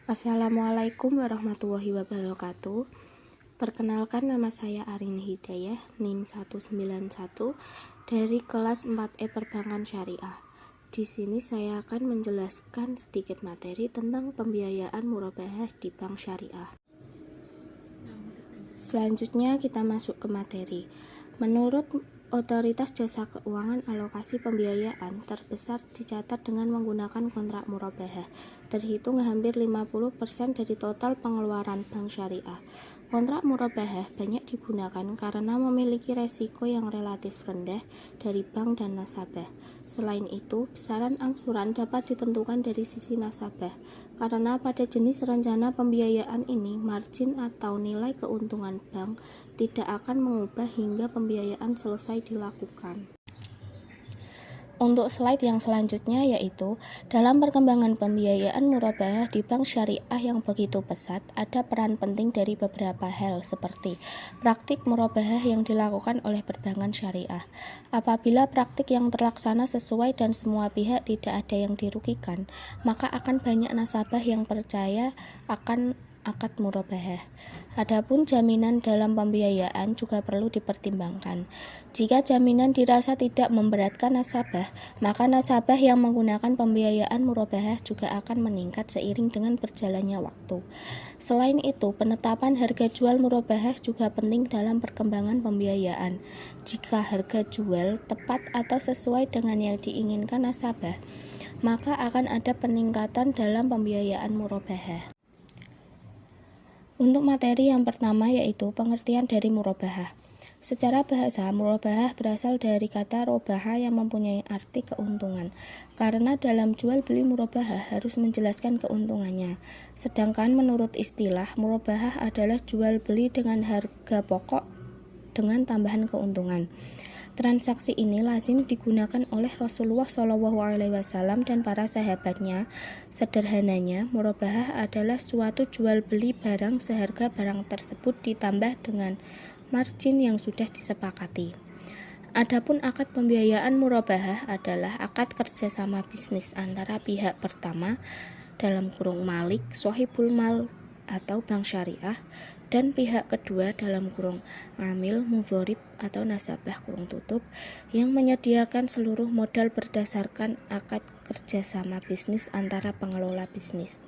Assalamualaikum warahmatullahi wabarakatuh. Perkenalkan, nama saya Arini Hidayah, NIM 191 dari kelas 4E Perbankan Syariah. Di sini saya akan menjelaskan sedikit materi tentang pembiayaan murabahah di bank syariah. Selanjutnya kita masuk ke materi. Menurut Otoritas Jasa Keuangan, alokasi pembiayaan terbesar dicatat dengan menggunakan kontrak murabahah, terhitung hampir 50% dari total pengeluaran bank syariah. Kontrak murabahah banyak digunakan karena memiliki resiko yang relatif rendah dari bank dan nasabah. Selain itu, besaran angsuran dapat ditentukan dari sisi nasabah, karena pada jenis rencana pembiayaan ini, margin atau nilai keuntungan bank tidak akan mengubah hingga pembiayaan selesai dilakukan. Untuk slide yang selanjutnya yaitu, dalam perkembangan pembiayaan murabahah di bank syariah yang begitu pesat, ada peran penting dari beberapa hal seperti praktik murabahah yang dilakukan oleh perbankan syariah. Apabila praktik yang terlaksana sesuai dan semua pihak tidak ada yang dirugikan, maka akan banyak nasabah yang percaya akan akad murabahah. Adapun jaminan dalam pembiayaan juga perlu dipertimbangkan. Jika jaminan dirasa tidak memberatkan nasabah, maka nasabah yang menggunakan pembiayaan murabahah juga akan meningkat seiring dengan berjalannya waktu. Selain itu, penetapan harga jual murabahah juga penting dalam perkembangan pembiayaan. Jika harga jual tepat atau sesuai dengan yang diinginkan nasabah, maka akan ada peningkatan dalam pembiayaan murabahah. Untuk materi yang pertama yaitu pengertian dari murabahah. Secara bahasa, murabahah berasal dari kata robaha yang mempunyai arti keuntungan. Karena dalam jual beli murabahah harus menjelaskan keuntungannya. Sedangkan menurut istilah, murabahah adalah jual beli dengan harga pokok dengan tambahan keuntungan. Transaksi ini lazim digunakan oleh Rasulullah SAW dan para sahabatnya. Sederhananya, murabahah adalah suatu jual beli barang seharga barang tersebut ditambah dengan margin yang sudah disepakati. Adapun akad pembiayaan murabahah adalah akad kerjasama bisnis antara pihak pertama dalam kurung malik, sohibul mal atau bank syariah, dan pihak kedua dalam kurung amil, mudhorib atau nasabah kurung tutup yang menyediakan seluruh modal berdasarkan akad kerjasama bisnis antara pengelola bisnis.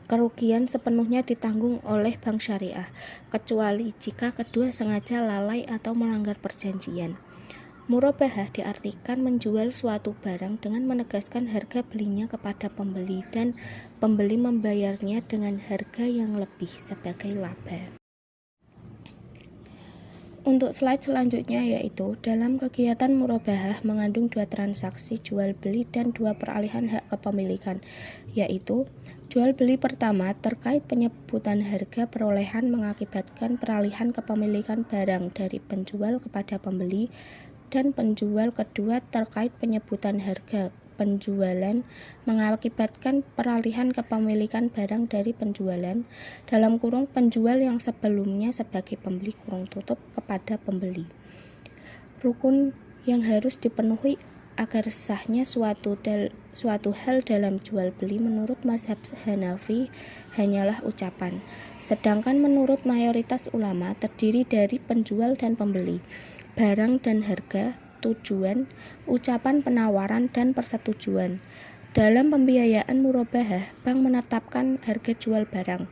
Kerugian sepenuhnya ditanggung oleh bank syariah, kecuali jika kedua sengaja lalai atau melanggar perjanjian. Murabahah diartikan menjual suatu barang dengan menegaskan harga belinya kepada pembeli dan pembeli membayarnya dengan harga yang lebih sebagai laba. Untuk slide selanjutnya yaitu, dalam kegiatan murabahah mengandung dua transaksi jual beli dan dua peralihan hak kepemilikan, yaitu jual beli pertama terkait penyebutan harga perolehan mengakibatkan peralihan kepemilikan barang dari penjual kepada pembeli, dan penjual kedua terkait penyebutan harga penjualan mengakibatkan peralihan kepemilikan barang dari penjualan dalam kurung penjual yang sebelumnya sebagai pembeli kurung tutup kepada pembeli. Rukun yang harus dipenuhi agar sahnya suatu hal dalam jual beli menurut mazhab Hanafi hanyalah ucapan, sedangkan menurut mayoritas ulama terdiri dari penjual dan pembeli, barang dan harga, tujuan, ucapan penawaran dan persetujuan. Dalam pembiayaan murabahah, bank menetapkan harga jual barang.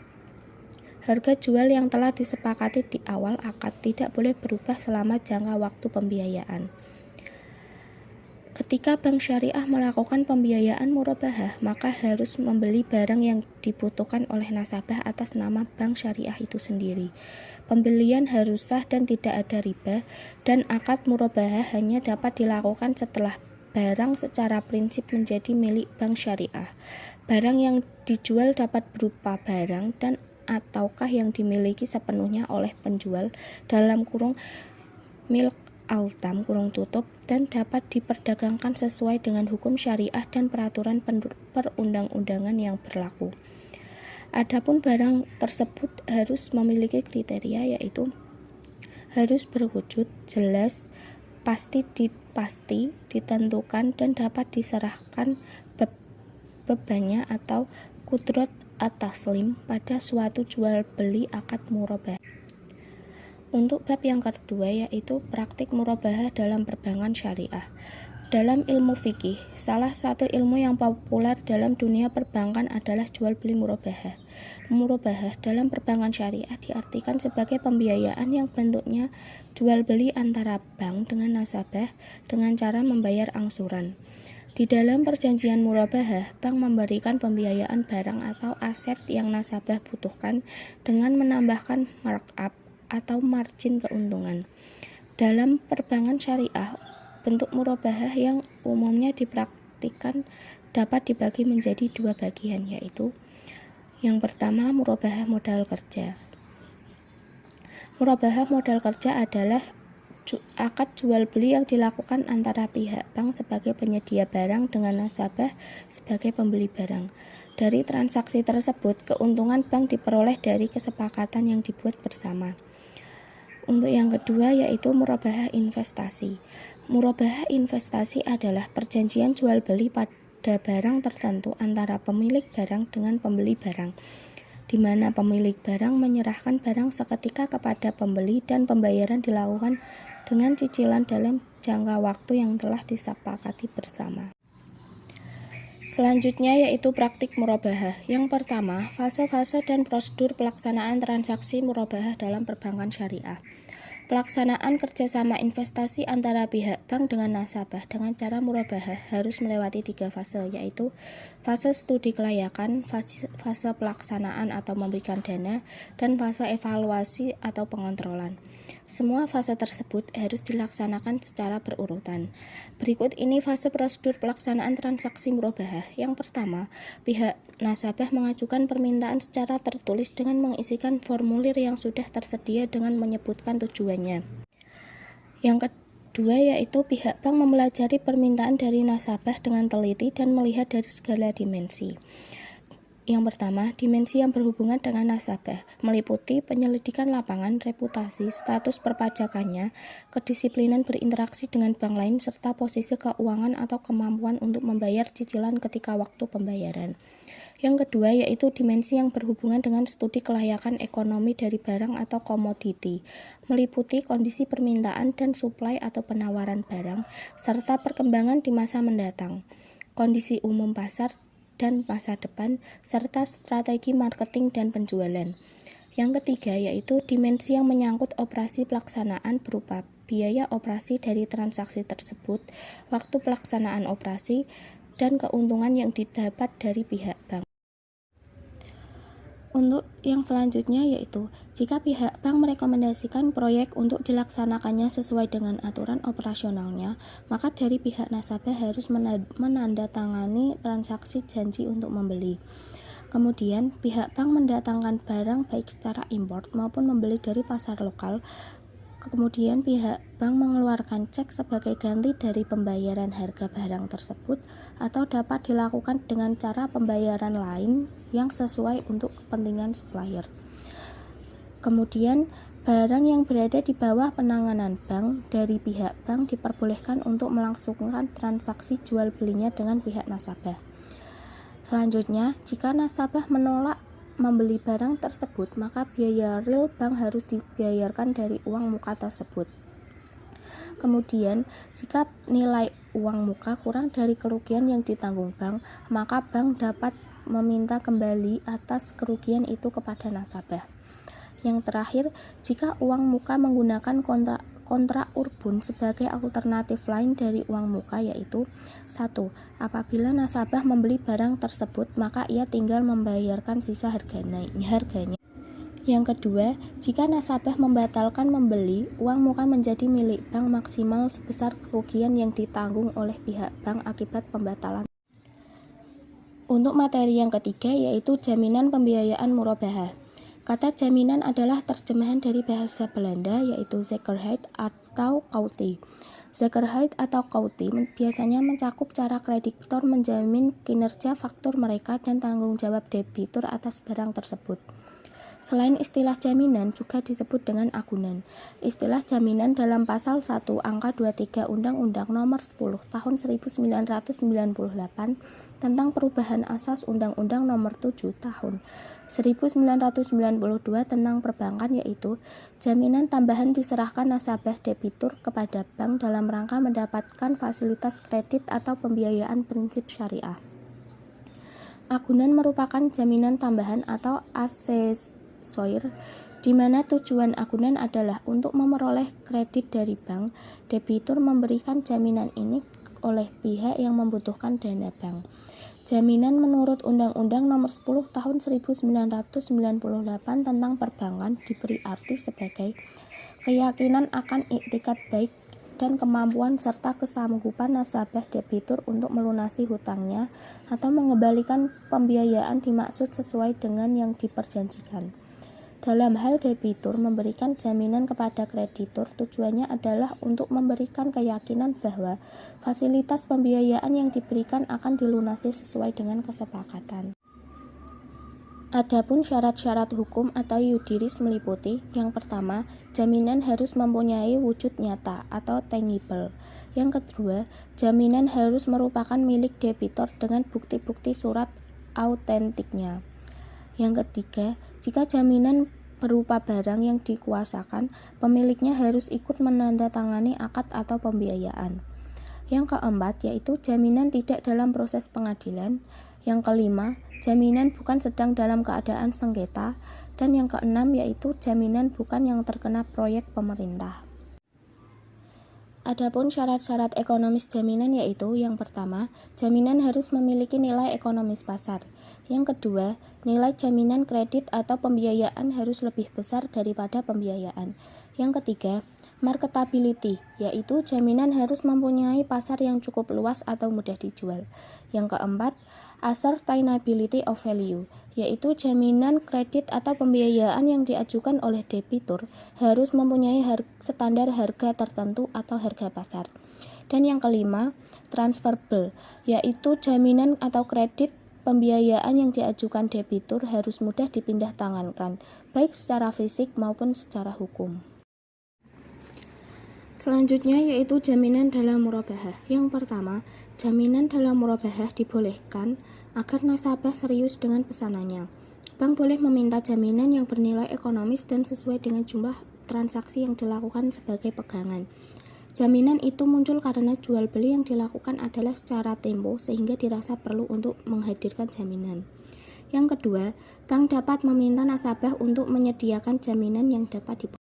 Harga jual yang telah disepakati di awal akad tidak boleh berubah selama jangka waktu pembiayaan. Ketika bank syariah melakukan pembiayaan murabahah, maka harus membeli barang yang dibutuhkan oleh nasabah atas nama bank syariah itu sendiri. Pembelian harus sah dan tidak ada riba, dan akad murabahah hanya dapat dilakukan setelah barang secara prinsip menjadi milik bank syariah. Barang yang dijual dapat berupa barang dan ataukah yang dimiliki sepenuhnya oleh penjual dalam kurung milk altam kurung tutup dan dapat diperdagangkan sesuai dengan hukum syariah dan peraturan perundang-undangan yang berlaku. Adapun barang tersebut harus memiliki kriteria yaitu harus berwujud jelas, pasti ditentukan dan dapat diserahkan bebannya atau kudrot at-taslim pada suatu jual beli akad murabahah. Untuk bab yang kedua yaitu praktik murabahah dalam perbankan syariah. Dalam ilmu fikih, salah satu ilmu yang populer dalam dunia perbankan adalah jual beli murabahah. Murabahah dalam perbankan syariah diartikan sebagai pembiayaan yang bentuknya jual beli antara bank dengan nasabah dengan cara membayar angsuran. Di dalam perjanjian murabahah, bank memberikan pembiayaan barang atau aset yang nasabah butuhkan dengan menambahkan markup atau margin keuntungan. Dalam perbankan syariah, bentuk murabahah yang umumnya dipraktikkan dapat dibagi menjadi dua bagian, yaitu yang pertama murabahah modal kerja. Murabahah modal kerja adalah akad jual beli yang dilakukan antara pihak bank sebagai penyedia barang dengan nasabah sebagai pembeli barang. Dari transaksi tersebut, keuntungan bank diperoleh dari kesepakatan yang dibuat bersama. Untuk yang kedua yaitu murabahah investasi. Murabahah investasi adalah perjanjian jual beli pada barang tertentu antara pemilik barang dengan pembeli barang, di mana pemilik barang menyerahkan barang seketika kepada pembeli dan pembayaran dilakukan dengan cicilan dalam jangka waktu yang telah disepakati bersama. Selanjutnya yaitu praktik murabahah. Yang pertama, fase-fase dan prosedur pelaksanaan transaksi murabahah dalam perbankan syariah. Pelaksanaan kerjasama investasi antara pihak bank dengan nasabah dengan cara murabahah harus melewati 3 fase, yaitu fase studi kelayakan, fase pelaksanaan atau memberikan dana, dan fase evaluasi atau pengontrolan. Semua fase tersebut harus dilaksanakan secara berurutan. Berikut ini fase prosedur pelaksanaan transaksi murabahah. Yang pertama, pihak nasabah mengajukan permintaan secara tertulis dengan mengisikan formulir yang sudah tersedia dengan menyebutkan tujuannya. Yang kedua yaitu pihak bank mempelajari permintaan dari nasabah dengan teliti dan melihat dari segala dimensi. Yang pertama, dimensi yang berhubungan dengan nasabah, meliputi penyelidikan lapangan, reputasi, status perpajakannya, kedisiplinan berinteraksi dengan bank lain, serta posisi keuangan atau kemampuan untuk membayar cicilan ketika waktu pembayaran. Yang kedua yaitu dimensi yang berhubungan dengan studi kelayakan ekonomi dari barang atau komoditi, meliputi kondisi permintaan dan suplai atau penawaran barang, serta perkembangan di masa mendatang, kondisi umum pasar dan masa depan, serta strategi marketing dan penjualan. Yang ketiga yaitu dimensi yang menyangkut operasi pelaksanaan berupa biaya operasi dari transaksi tersebut, waktu pelaksanaan operasi, dan keuntungan yang didapat dari pihak bank. Untuk yang selanjutnya yaitu, jika pihak bank merekomendasikan proyek untuk dilaksanakannya sesuai dengan aturan operasionalnya, maka dari pihak nasabah harus menandatangani transaksi janji untuk membeli. Kemudian, pihak bank mendatangkan barang baik secara impor maupun membeli dari pasar lokal. Kemudian pihak bank mengeluarkan cek sebagai ganti dari pembayaran harga barang tersebut atau dapat dilakukan dengan cara pembayaran lain yang sesuai untuk kepentingan supplier. Kemudian barang yang berada di bawah penanganan bank dari pihak bank diperbolehkan untuk melangsungkan transaksi jual belinya dengan pihak nasabah. Selanjutnya, jika nasabah menolak membeli barang tersebut, maka biaya real bank harus dibayarkan dari uang muka tersebut. Kemudian, jika nilai uang muka kurang dari kerugian yang ditanggung bank, maka bank dapat meminta kembali atas kerugian itu kepada nasabah. Yang terakhir, jika uang muka menggunakan kontrak urbun sebagai alternatif lain dari uang muka yaitu 1. Apabila nasabah membeli barang tersebut, maka ia tinggal membayarkan sisa harganya. Yang kedua, jika nasabah membatalkan membeli, uang muka menjadi milik bank maksimal sebesar kerugian yang ditanggung oleh pihak bank akibat pembatalan. Untuk materi yang ketiga yaitu jaminan pembiayaan murabahah. Kata jaminan adalah terjemahan dari bahasa Belanda yaitu zekerheid atau kautie. Zekerheid atau kautie biasanya mencakup cara kreditor menjamin kinerja faktur mereka dan tanggung jawab debitur atas barang tersebut. Selain istilah jaminan juga disebut dengan agunan. Istilah jaminan dalam pasal 1 angka 23 Undang-Undang Nomor 10 Tahun 1998 tentang perubahan asas Undang-Undang Nomor 7 Tahun 1992 tentang perbankan, yaitu jaminan tambahan diserahkan nasabah debitur kepada bank dalam rangka mendapatkan fasilitas kredit atau pembiayaan prinsip syariah. Agunan merupakan jaminan tambahan atau asesor, di mana tujuan agunan adalah untuk memperoleh kredit dari bank. Debitur memberikan jaminan ini oleh pihak yang membutuhkan dana bank. Jaminan menurut Undang-Undang Nomor 10 Tahun 1998 tentang perbankan diberi arti sebagai keyakinan akan iktikat baik dan kemampuan serta kesanggupan nasabah debitur untuk melunasi hutangnya atau mengembalikan pembiayaan dimaksud sesuai dengan yang diperjanjikan. Dalam hal debitur memberikan jaminan kepada kreditur, tujuannya adalah untuk memberikan keyakinan bahwa fasilitas pembiayaan yang diberikan akan dilunasi sesuai dengan kesepakatan. Adapun syarat-syarat hukum atau yudiris meliputi: yang pertama, jaminan harus mempunyai wujud nyata atau tangible. Yang kedua, jaminan harus merupakan milik debitur dengan bukti-bukti surat autentiknya. Yang ketiga, jika jaminan berupa barang yang dikuasakan, pemiliknya harus ikut menandatangani akad atau pembiayaan. Yang keempat, yaitu jaminan tidak dalam proses pengadilan. Yang kelima, jaminan bukan sedang dalam keadaan sengketa. Dan yang keenam, yaitu jaminan bukan yang terkena proyek pemerintah. Adapun syarat-syarat ekonomis jaminan, yaitu yang pertama, jaminan harus memiliki nilai ekonomis pasar. Yang kedua, nilai jaminan kredit atau pembiayaan harus lebih besar daripada pembiayaan. Yang ketiga, marketability, yaitu jaminan harus mempunyai pasar yang cukup luas atau mudah dijual. Yang keempat, ascertainability of value, yaitu jaminan kredit atau pembiayaan yang diajukan oleh debitur harus mempunyai standar harga tertentu atau harga pasar. Dan yang kelima, transferable, yaitu jaminan atau kredit pembiayaan yang diajukan debitur harus mudah dipindah tangankan, baik secara fisik maupun secara hukum. Selanjutnya yaitu jaminan dalam murabahah. Yang pertama, jaminan dalam murabahah dibolehkan agar nasabah serius dengan pesanannya. Bank boleh meminta jaminan yang bernilai ekonomis dan sesuai dengan jumlah transaksi yang dilakukan sebagai pegangan. Jaminan itu muncul karena jual beli yang dilakukan adalah secara tempo sehingga dirasa perlu untuk menghadirkan jaminan. Yang kedua, bank dapat meminta nasabah untuk menyediakan jaminan yang dapat diperoleh.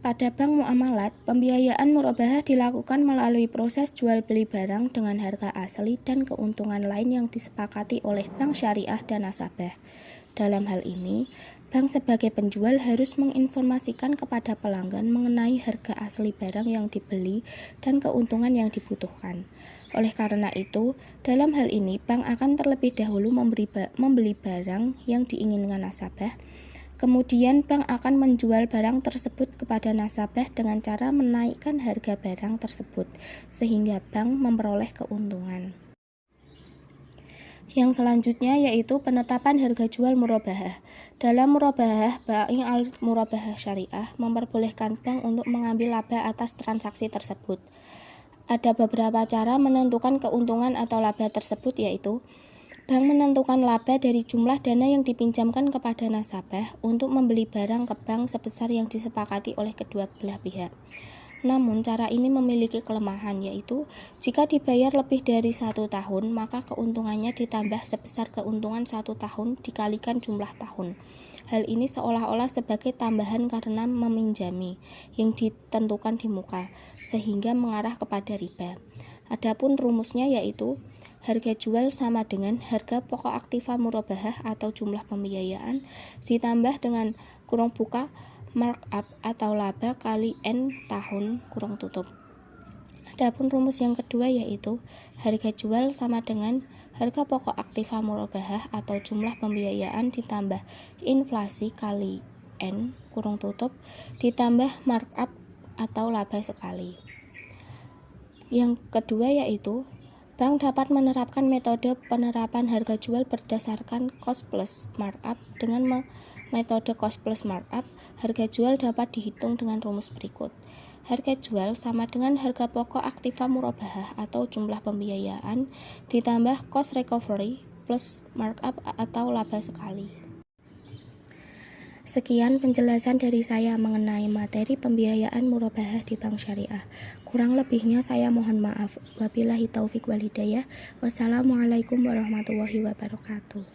Pada bank muamalat, pembiayaan murabahah dilakukan melalui proses jual beli barang dengan harga asli dan keuntungan lain yang disepakati oleh bank syariah dan nasabah. Dalam hal ini, bank sebagai penjual harus menginformasikan kepada pelanggan mengenai harga asli barang yang dibeli dan keuntungan yang dibutuhkan. Oleh karena itu, dalam hal ini bank akan terlebih dahulu membeli barang yang diinginkan nasabah. Kemudian bank akan menjual barang tersebut kepada nasabah dengan cara menaikkan harga barang tersebut, sehingga bank memperoleh keuntungan. Yang selanjutnya yaitu penetapan harga jual murabahah. Dalam murabahah, bai al-murabahah syariah memperbolehkan bank untuk mengambil laba atas transaksi tersebut. Ada beberapa cara menentukan keuntungan atau laba tersebut, yaitu bank menentukan laba dari jumlah dana yang dipinjamkan kepada nasabah untuk membeli barang ke bank sebesar yang disepakati oleh kedua belah pihak. Namun, cara ini memiliki kelemahan, yaitu jika dibayar lebih dari 1 tahun, maka keuntungannya ditambah sebesar keuntungan 1 tahun dikalikan jumlah tahun. Hal ini seolah-olah sebagai tambahan karena meminjami yang ditentukan di muka, sehingga mengarah kepada riba. Adapun rumusnya yaitu harga jual sama dengan harga pokok aktiva murabahah atau jumlah pembiayaan ditambah dengan kurung buka markup atau laba kali N tahun kurung tutup. Adapun rumus yang kedua yaitu harga jual sama dengan harga pokok aktiva murabahah atau jumlah pembiayaan ditambah inflasi kali N kurung tutup ditambah markup atau laba sekali. Yang kedua yaitu bank dapat menerapkan metode penerapan harga jual berdasarkan cost plus markup. Dengan metode cost plus markup, harga jual dapat dihitung dengan rumus berikut. Harga jual sama dengan harga pokok aktiva murabahah atau jumlah pembiayaan ditambah cost recovery plus markup atau laba sekali. Sekian penjelasan dari saya mengenai materi pembiayaan murabahah di Bank Syariah. Kurang lebihnya saya mohon maaf. Wabillahi taufik wal hidayah. Wassalamualaikum warahmatullahi wabarakatuh.